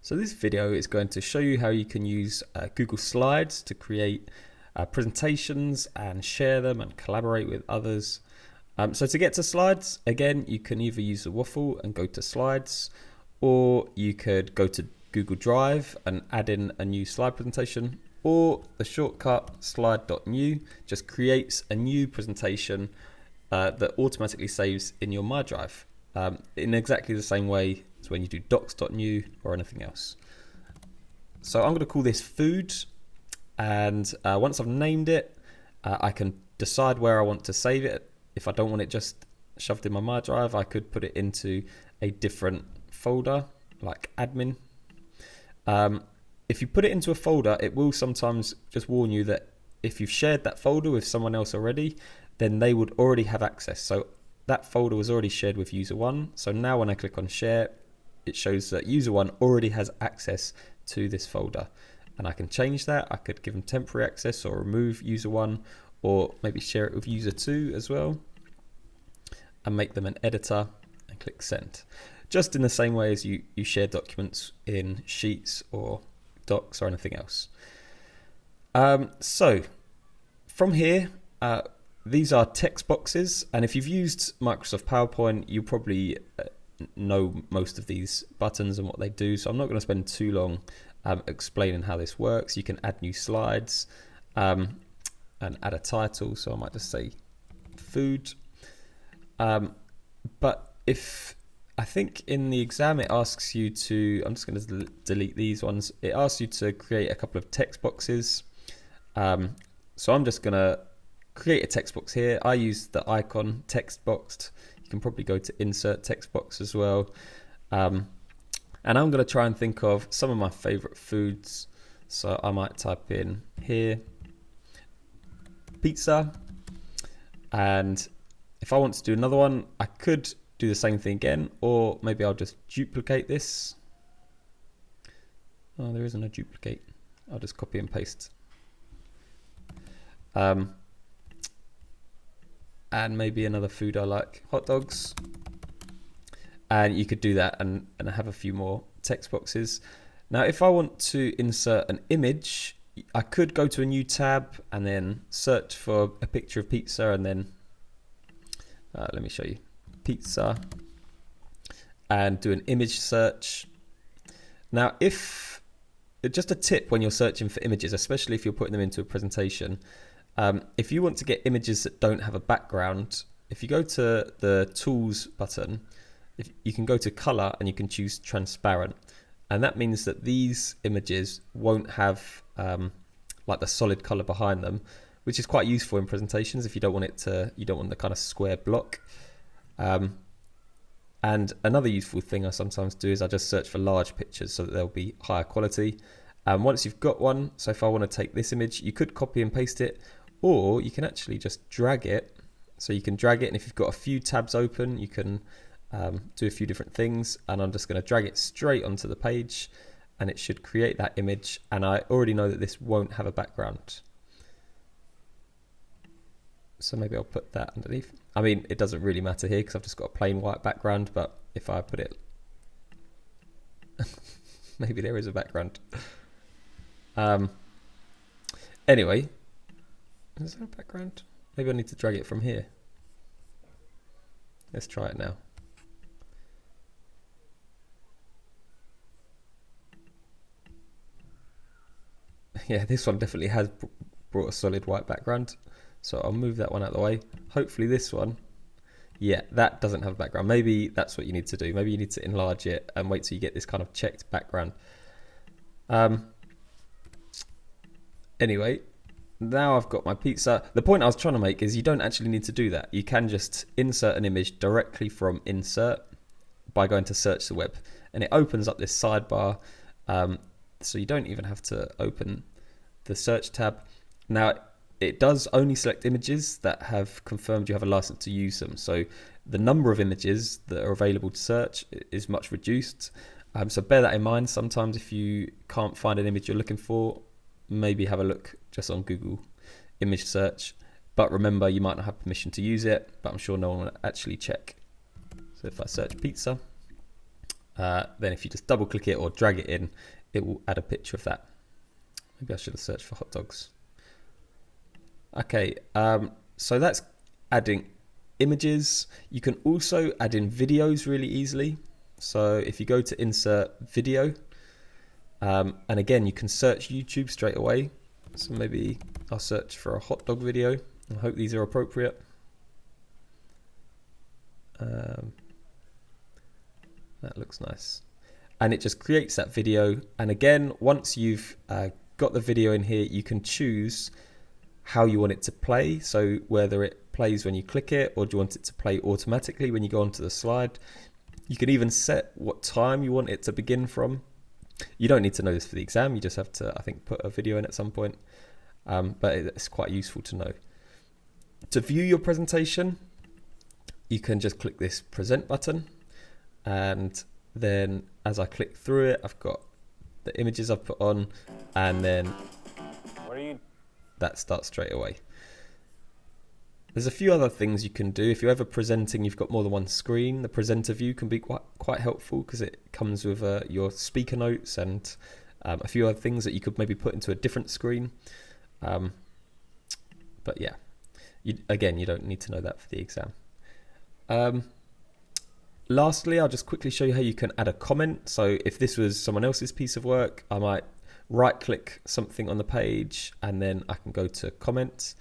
So this video is going to show you how you can use Google Slides to create presentations and share them and collaborate with others. So to get to slides, again, you can either use the waffle and go to slides, or you could go to Google Drive and add in a new slide presentation, or the shortcut slide.new just creates a new presentation that automatically saves in your MyDrive in exactly the same way as when you do docs.new or anything else. So I'm going to call this food, and once I've named it, I can decide where I want to save it. If I don't want it just shoved in my MyDrive, I could put it into a different folder like admin. If you put it into a folder, it will sometimes just warn you that if you've shared that folder with someone else already, then they would already have access. So that folder was already shared with user one. So now when I click on share, it shows that user one already has access to this folder. And I can change that. I could give them temporary access or remove user one, or maybe share it with user two as well and make them an editor and click send. Just in the same way as you share documents in Sheets or Docs or anything else. So from here, these are text boxes, and if you've used Microsoft PowerPoint, you probably know most of these buttons and what they do, so I'm not going to spend too long explaining how this works. You can add new slides and add a title, so I might just say food. But if I think in the exam it asks you to, I'm just going to delete these ones, it asks you to create a couple of text boxes. So I'm just going to create a text box here. I use the icon text boxed. You can probably go to insert text box as well. And I'm going to try and think of some of my favorite foods. So I might type in here pizza, and if I want to do another one, I could do the same thing again, or maybe I'll just duplicate this. Oh, there isn't a duplicate. I'll just copy and paste. And maybe another food I like, hot dogs. And you could do that and have a few more text boxes. Now, if I want to insert an image, I could go to a new tab and then search for a picture of pizza, and then let me show you pizza and do an image search. Now, if just a tip when you're searching for images, especially if you're putting them into a presentation, if you want to get images that don't have a background, if you go to the tools button, you can go to color and you can choose transparent. And that means that these images won't have like the solid color behind them, which is quite useful in presentations if you don't want it to, you don't want the kind of square block. And another useful thing I sometimes do is I just search for large pictures so that they'll be higher quality. And once you've got one, so if I want to take this image, you could copy and paste it, or you can actually just drag it. So you can drag it, and if you've got a few tabs open, you can do a few different things. And I'm just going to drag it straight onto the page, and it should create that image. And I already know that this won't have a background. So maybe I'll put that underneath. I mean, it doesn't really matter here because I've just got a plain white background, but if I put it, maybe there is a background. Anyway, is there a background? Maybe I need to drag it from here. Let's try it now. Yeah, this one definitely has brought a solid white background. So I'll move that one out of the way. Hopefully this one, yeah, that doesn't have a background. Maybe that's what you need to do. Maybe you need to enlarge it and wait till you get this kind of checked background. Anyway, now I've got my pizza. The point I was trying to make is you don't actually need to do that. You can just insert an image directly from insert by going to search the web, and it opens up this sidebar. So you don't even have to open the search tab. Now, it does only select images that have confirmed you have a license to use them. So the number of images that are available to search is much reduced. So bear that in mind. Sometimes if you can't find an image you're looking for, maybe have a look just on Google image search. But remember, you might not have permission to use it, but I'm sure no one will actually check. So if I search pizza, then if you just double click it or drag it in, it will add a picture of that. Maybe I should have searched for hot dogs. Okay, so that's adding images. You can also add in videos really easily. So if you go to insert video, and again, you can search YouTube straight away. So maybe I'll search for a hot dog video. I hope these are appropriate. That looks nice. And it just creates that video. And again, once you've got the video in here, you can choose how you want it to play. So whether it plays when you click it, or do you want it to play automatically when you go onto the slide. You can even set what time you want it to begin from. You don't need to know this for the exam. You just have to, I think, put a video in at some point. But it's quite useful to know. To view your presentation, you can just click this present button. And then as I click through it, I've got the images I've put on, and then that starts straight away. There's a few other things you can do. If you're ever presenting, you've got more than one screen. The presenter view can be quite helpful because it comes with your speaker notes and a few other things that you could maybe put into a different screen. But yeah, again, you don't need to know that for the exam. Lastly, I'll just quickly show you how you can add a comment. So if this was someone else's piece of work, I might right click something on the page and then I can go to comments,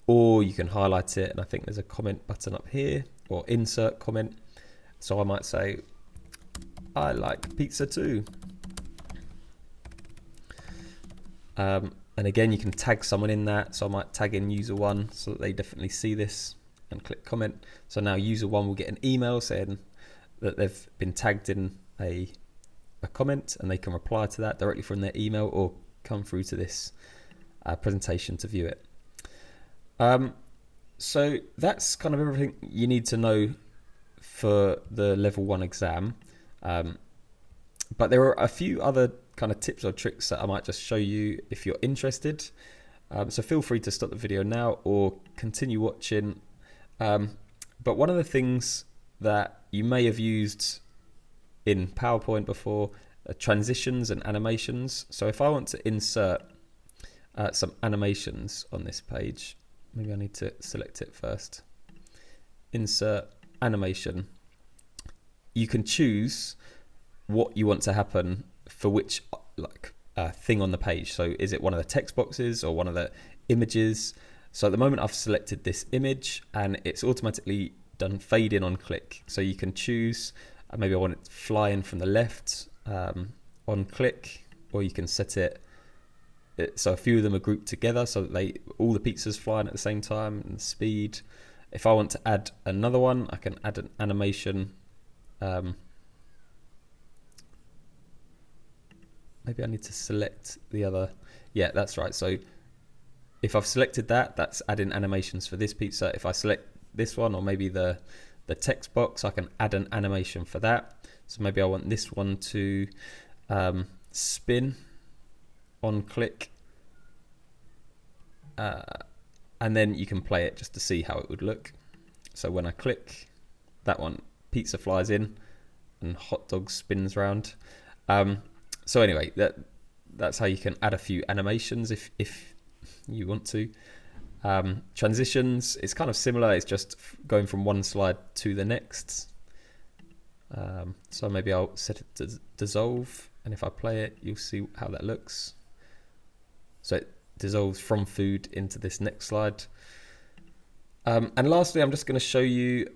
or you can highlight it. And I think there's a comment button up here, or insert comment. So I might say, I like pizza too. And again, you can tag someone in that. So I might tag in user one so that they definitely see this, and click comment. So now user one will get an email saying that they've been tagged in a comment, and they can reply to that directly from their email or come through to this presentation to view it. So that's kind of everything you need to know for the level 1 exam. But there are a few other kind of tips or tricks that I might just show you if you're interested. So feel free to stop the video now or continue watching. But one of the things that you may have used in PowerPoint before are transitions and animations. So if I want to insert some animations on this page, maybe I need to select it first. Insert animation. You can choose what you want to happen for which thing on the page. So is it one of the text boxes or one of the images? So at the moment I've selected this image and it's automatically done fade in on click. So you can choose, maybe I want it to fly in from the left on click, or you can set it so a few of them are grouped together so that all the pizzas fly in at the same time, and the speed. If I want to add another one, I can add an animation. Maybe I need to select the other. Yeah, that's right. So if I've selected that, that's adding animations for this pizza. If I select this one, or maybe the text box, I can add an animation for that. So maybe I want this one to spin on click. And then you can play it just to see how it would look. So when I click that one, pizza flies in and hot dog spins round. So anyway, that's how you can add a few animations if you want to. Transitions, it's kind of similar. It's just going from one slide to the next. So maybe I'll set it to dissolve, and if I play it, you'll see how that looks. So it dissolves from food into this next slide. And lastly, I'm just going to show you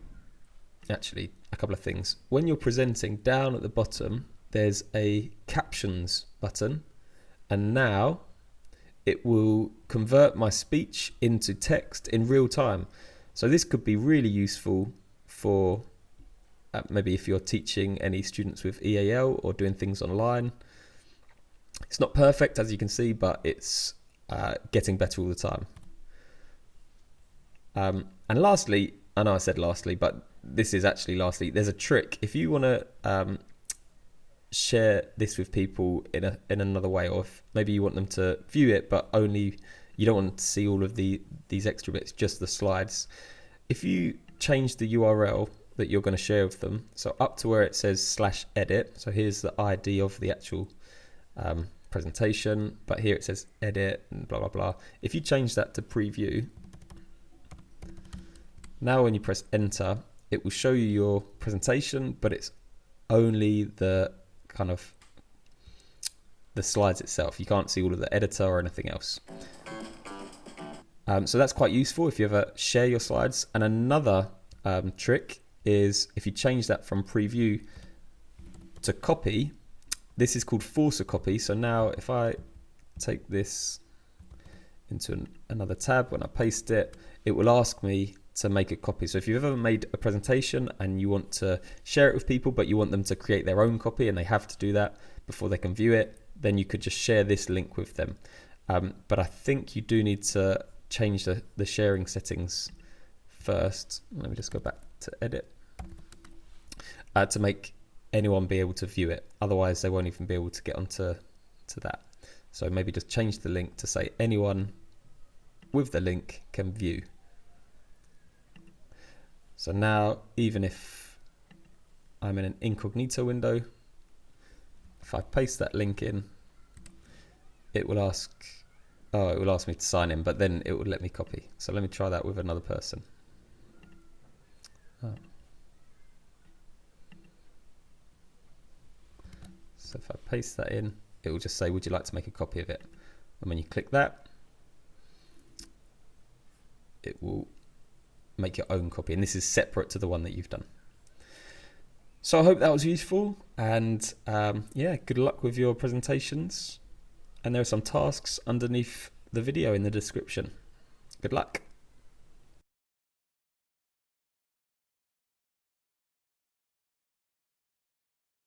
actually a couple of things. When you're presenting, down at the bottom, there's a captions button, and now it will convert my speech into text in real time. So this could be really useful for maybe if you're teaching any students with EAL or doing things online. It's not perfect, as you can see, but it's getting better all the time. And lastly, I know I said lastly, but this is actually lastly, there's a trick. If you want to share this with people in another way, or if maybe you want them to view it, but only you don't want to see all of these extra bits, just the slides. If you change the URL that you're going to share with them. So up to where it says /edit. So here's the ID of the actual presentation, but here it says edit and blah, blah, blah. If you change that to preview, now when you press enter, it will show you your presentation, but it's only the kind of the slides itself. You can't see all of the editor or anything else. So that's quite useful if you ever share your slides. And another trick is if you change that from preview to copy, this is called force a copy. So now if I take this into another tab, when I paste it, it will ask me to make a copy. So if you've ever made a presentation and you want to share it with people, but you want them to create their own copy and they have to do that before they can view it, then you could just share this link with them. But I think you do need to change the sharing settings first. Let me just go back to edit to make anyone be able to view it. Otherwise they won't even be able to get onto that. So maybe just change the link to say anyone with the link can view. So now even if I'm in an incognito window, if I paste that link in, it will ask me to sign in, but then it would let me copy. So let me try that with another person. So if I paste that in, it will just say, would you like to make a copy of it? And when you click that, it will make your own copy. And this is separate to the one that you've done. So I hope that was useful. And yeah, good luck with your presentations. And there are some tasks underneath the video in the description. Good luck.